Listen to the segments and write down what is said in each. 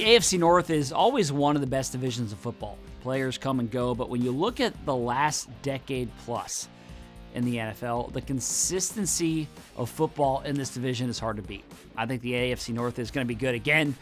AFC North is always one of the best divisions of football. Players come and go, but when you look at the last decade plus in the NFL, the consistency of football in this division is hard to beat. I think the AFC North is going to be good again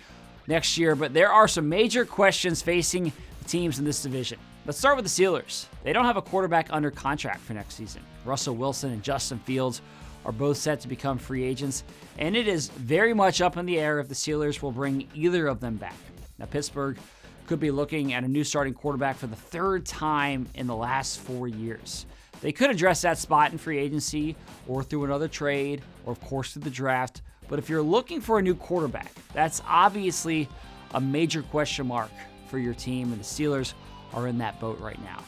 next year, but there are some major questions facing the teams in this division. Let's start with the Steelers. They don't have a quarterback under contract for next season. Russell Wilson and Justin Fields are both set to become free agents, and it is very much up in the air if the Steelers will bring either of them back. Now, Pittsburgh could be looking at a new starting quarterback for the third time in the last 4 years. They could address that spot in free agency or through another trade or, of course, through the draft. But if you're looking for a new quarterback, that's obviously a major question mark for your team, and the Steelers are in that boat right now.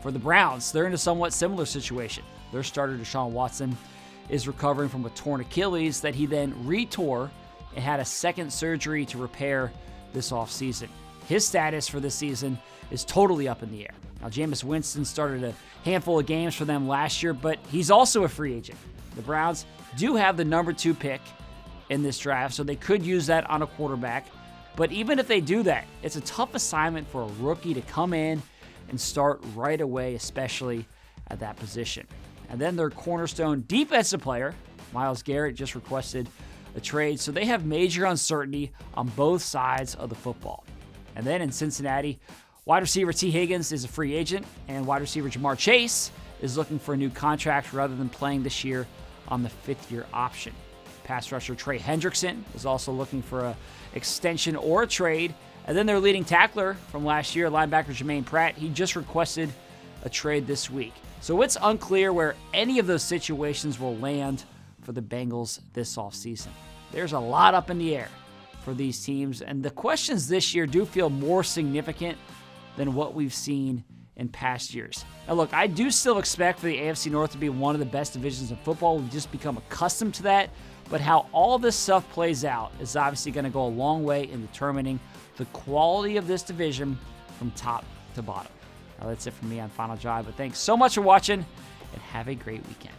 For the Browns, they're in a somewhat similar situation. Their starter, Deshaun Watson, is recovering from a torn Achilles that he then retore and had a second surgery to repair this offseason. His status for this season is totally up in the air. Now, Jameis Winston started a handful of games for them last year, but he's also a free agent. The Browns do have the number 2 pick in this draft, so they could use that on a quarterback. But even if they do that, it's a tough assignment for a rookie to come in and start right away, especially at that position. And then their cornerstone defensive player, Myles Garrett, just requested a trade, so they have major uncertainty on both sides of the football. And then in Cincinnati, wide receiver T. Higgins is a free agent, and wide receiver Jamar Chase is looking for a new contract rather than playing this year on the 5th-year option. Pass rusher Trey Hendrickson is also looking for an extension or a trade. And then their leading tackler from last year, linebacker Jermaine Pratt, he just requested a trade this week. So it's unclear where any of those situations will land for the Bengals this offseason. There's a lot up in the air for these teams, and the questions this year do feel more significant than what we've seen in past years. Now look, I do still expect for the AFC North to be one of the best divisions in football. We've just become accustomed to that, but how all this stuff plays out is obviously going to go a long way in determining the quality of this division from top to bottom. Now that's it from me on Final Drive, but thanks so much for watching, and have a great weekend.